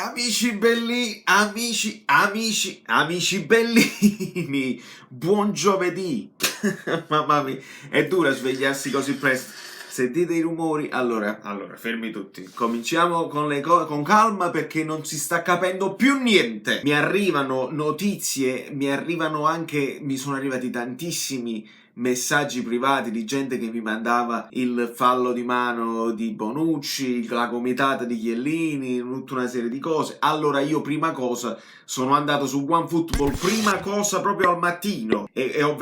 Amici belli, amici bellini, buon giovedì. Mamma mia, è dura svegliarsi così presto. Sentite i rumori? Allora, fermi tutti. Cominciamo con le cose con calma perché non si sta capendo più niente. Mi arrivano notizie, mi sono arrivati tantissimi messaggi privati di gente che mi mandava il fallo di mano di Bonucci, la gomitata di Chiellini, tutta una serie di cose. Allora io prima cosa sono andato su OneFootball, prima cosa proprio al mattino e ho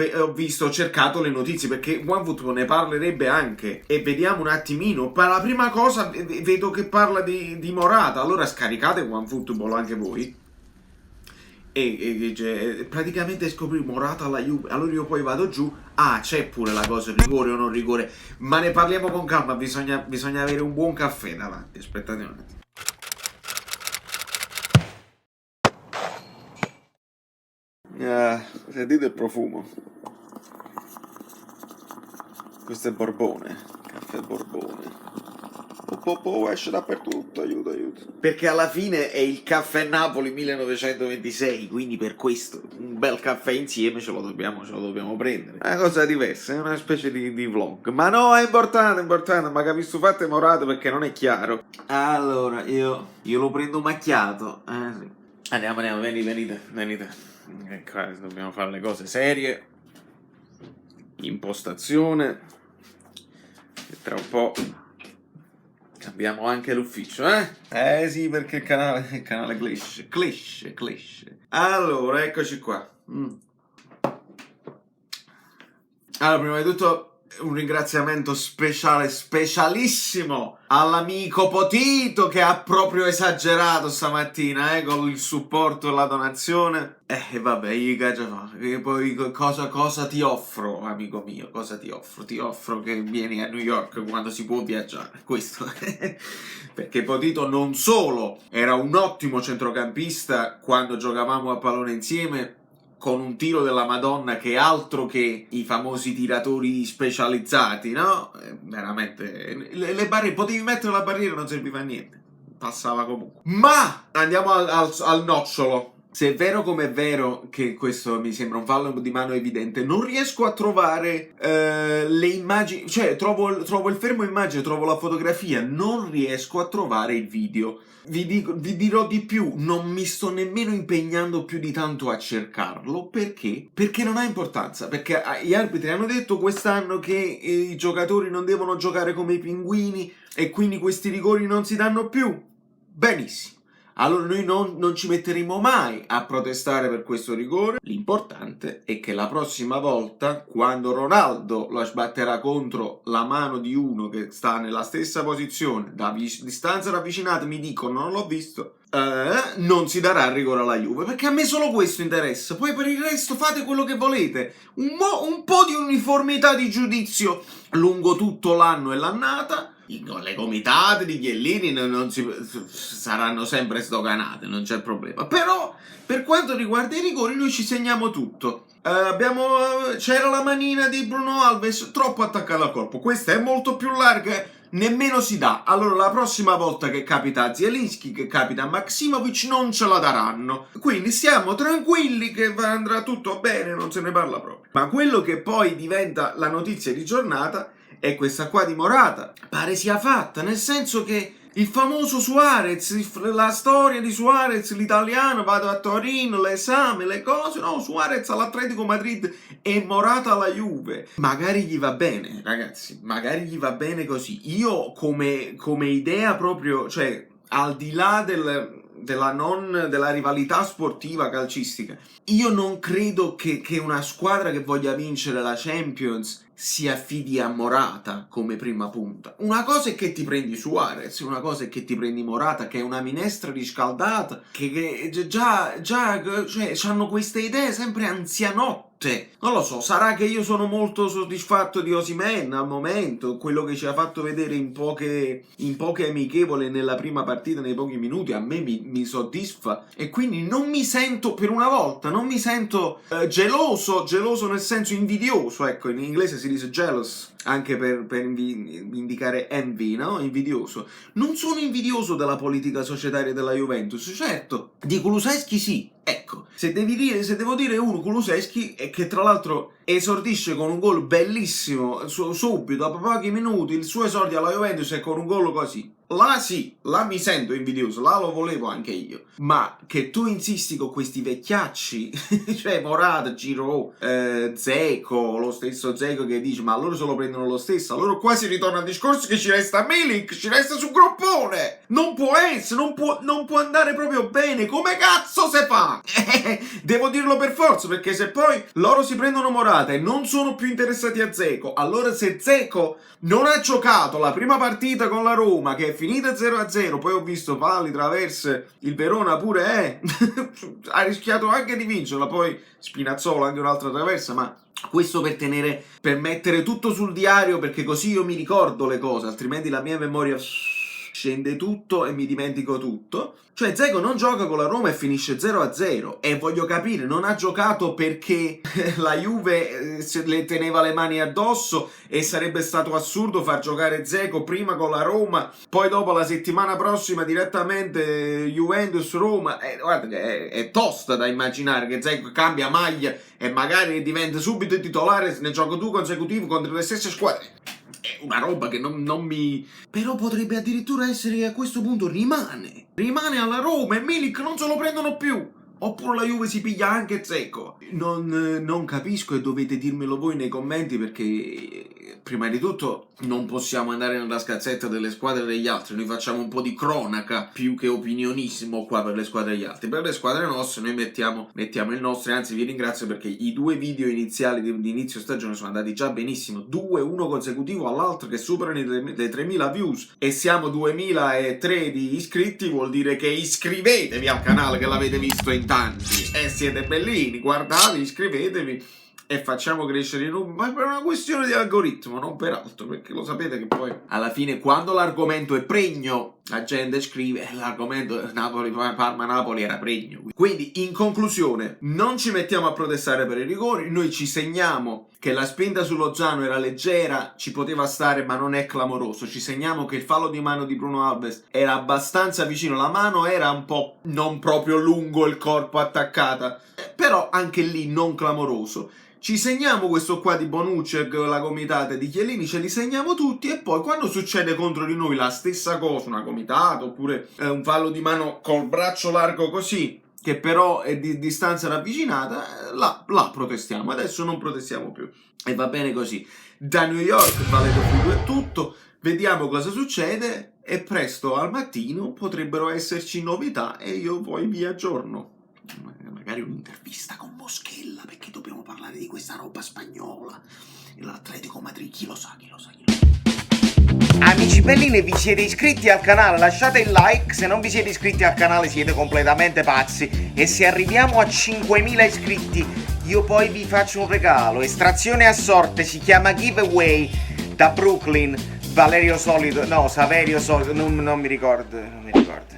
cercato le notizie perché OneFootball ne parlerebbe anche e vediamo un attimino. La prima cosa vedo che parla di Morata, allora scaricate OneFootball anche voi. Praticamente scoprì Morata alla Juve. Allora io poi vado giù. Ah, c'è pure la cosa, rigore o non rigore. Ma ne parliamo con calma. Bisogna avere un buon caffè davanti. Aspettate un attimo. Sentite il profumo. Questo è Borbone. Caffè Borbone. Esce dappertutto, aiuto. Perché alla fine è il Caffè Napoli 1926, quindi per questo un bel caffè insieme ce lo dobbiamo prendere. È una cosa diversa, è una specie di vlog. Ma no, è importante, ma capisco fate morate perché non è chiaro. Allora, io lo prendo macchiato. Sì. Andiamo, venite. Qua dobbiamo fare le cose serie. Impostazione. E tra un po' cambiamo anche l'ufficio, eh? Sì, perché il canale clisce. Allora, eccoci qua. Allora, prima di tutto un ringraziamento specialissimo all'amico Potito che ha proprio esagerato stamattina, con il supporto e la donazione. E vabbè, e poi cosa ti offro, amico mio? Cosa ti offro? Ti offro che vieni a New York quando si può viaggiare, questo. Perché Potito non solo era un ottimo centrocampista quando giocavamo a pallone insieme, con un tiro della Madonna che è altro che i famosi tiratori specializzati, no? Veramente, le barriere, potevi mettere la barriera, non serviva a niente, passava comunque. Ma andiamo al nocciolo. Se è vero come è vero che questo mi sembra un fallo di mano evidente, non riesco a trovare le immagini, cioè trovo il fermo immagine, trovo la fotografia, non riesco a trovare il video. Vi dirò di più, non mi sto nemmeno impegnando più di tanto a cercarlo, perché? Perché non ha importanza, perché gli arbitri hanno detto quest'anno che i giocatori non devono giocare come i pinguini e quindi questi rigori non si danno più. Benissimo. Allora noi non ci metteremo mai a protestare per questo rigore. L'importante è che la prossima volta, quando Ronaldo lo sbatterà contro la mano di uno che sta nella stessa posizione, da distanza ravvicinata, mi dicono non l'ho visto, non si darà il rigore alla Juve, perché a me solo questo interessa. Poi per il resto fate quello che volete. Un po' di uniformità di giudizio lungo tutto l'anno e l'annata. Le gomitate di Chiellini saranno sempre sdoganate, non c'è problema. Però, per quanto riguarda i rigori, noi ci segniamo tutto. C'era la manina di Bruno Alves, troppo attaccata al corpo. Questa è molto più larga, nemmeno si dà. Allora, la prossima volta che capita a Zielinski, che capita a Maksimovic, non ce la daranno. Quindi stiamo tranquilli che andrà tutto bene, non se ne parla proprio. Ma quello che poi diventa la notizia di giornata è questa qua di Morata. Pare sia fatta, nel senso che il famoso Suarez, la storia di Suarez, l'italiano, vado a Torino, l'esame, le cose, no, Suarez all'Atletico Madrid e Morata alla Juve. Magari gli va bene, ragazzi, magari gli va bene così. Io come idea proprio, cioè, al di là della rivalità sportiva calcistica, io non credo che una squadra che voglia vincere la Champions si affidi a Morata come prima punta. Una cosa è che ti prendi Suarez, una cosa è che ti prendi Morata, che è una minestra riscaldata, che già cioè, hanno queste idee sempre anzianotte. Cioè, non lo so, sarà che io sono molto soddisfatto di Osimhen al momento, quello che ci ha fatto vedere in poche amichevole nella prima partita, nei pochi minuti, a me mi soddisfa, e quindi non mi sento, per una volta, non mi sento geloso nel senso invidioso, ecco, in inglese si dice jealous, anche per indicare envy, no? Invidioso. Non sono invidioso della politica societaria della Juventus, certo, di Kulusevski sì. Ecco, se devo dire uno, Kulusevski, che tra l'altro esordisce con un gol bellissimo subito, dopo pochi minuti, il suo esordio alla Juventus è con un gol così. Là sì, là mi sento invidioso, là lo volevo anche io. Ma che tu insisti con questi vecchiacci, cioè Morata, Giroud, Dzeko, lo stesso Dzeko che dice ma loro se lo prendono lo stesso, allora qua si ritorna al discorso che ci resta Milik, ci resta sul groppone. Non può essere, non può andare proprio bene, come cazzo se fa? Devo dirlo per forza, perché se poi loro si prendono Morata e non sono più interessati a Dzeko, allora se Dzeko non ha giocato la prima partita con la Roma, che è finita 0-0, poi ho visto falli, traverse, il Verona pure ha rischiato anche di vincerla, poi Spinazzola anche un'altra traversa, ma questo per mettere tutto sul diario, perché così io mi ricordo le cose, altrimenti la mia memoria scende tutto e mi dimentico tutto. Cioè Dzeko non gioca con la Roma e finisce 0-0, e voglio capire, non ha giocato perché la Juve le teneva le mani addosso e sarebbe stato assurdo far giocare Dzeko prima con la Roma, poi dopo la settimana prossima direttamente Juventus-Roma. Guarda che è tosta da immaginare che Dzeko cambia maglia e magari diventa subito titolare, ne gioca 2 consecutivi contro le stesse squadre. È una roba che non mi... Però potrebbe addirittura essere che a questo punto rimane alla Roma e Milik non se lo prendono più. Oppure la Juve si piglia anche Dzeko. Non capisco, e dovete dirmelo voi nei commenti, perché prima di tutto non possiamo andare nella scazzetta delle squadre degli altri. Noi facciamo un po' di cronaca più che opinionismo qua per le squadre degli altri. Per le squadre nostre noi mettiamo il nostro, e anzi vi ringrazio perché i 2 video iniziali di inizio stagione sono andati già benissimo, 2, uno consecutivo all'altro, che superano le 3.000 views e siamo 2.003 di iscritti. Vuol dire che iscrivetevi al canale, che l'avete visto in tanti e siete bellini, guardate, iscrivetevi e facciamo crescere i numeri, ma per una questione di algoritmo, non per altro, perché lo sapete che poi alla fine quando l'argomento è pregno la gente scrive, l'argomento Parma-Napoli era pregno. Quindi in conclusione non ci mettiamo a protestare per i rigori, noi ci segniamo che la spinta su Lozano era leggera, ci poteva stare ma non è clamoroso, ci segniamo che il fallo di mano di Bruno Alves era abbastanza vicino, la mano era un po' non proprio lungo il corpo attaccata, però anche lì non clamoroso. Ci segniamo questo qua di Bonucci, la gomitata di Chiellini, ce li segniamo tutti, e poi quando succede contro di noi la stessa cosa, una gomitata oppure un fallo di mano col braccio largo così, che però è di distanza ravvicinata, là protestiamo. Adesso non protestiamo più e va bene così. Da New York Valerio Figo è tutto, vediamo cosa succede e presto al mattino potrebbero esserci novità e io poi vi aggiorno. Magari un'intervista con Moschella, perché dobbiamo parlare di questa roba spagnola. L'Atletico Madrid, chi lo sa. Amici belline, vi siete iscritti al canale? Lasciate il like, se non vi siete iscritti al canale siete completamente pazzi. E se arriviamo a 5.000 iscritti io poi vi faccio un regalo, estrazione a sorte, si chiama giveaway, da Brooklyn, Saverio Solito, non mi ricordo.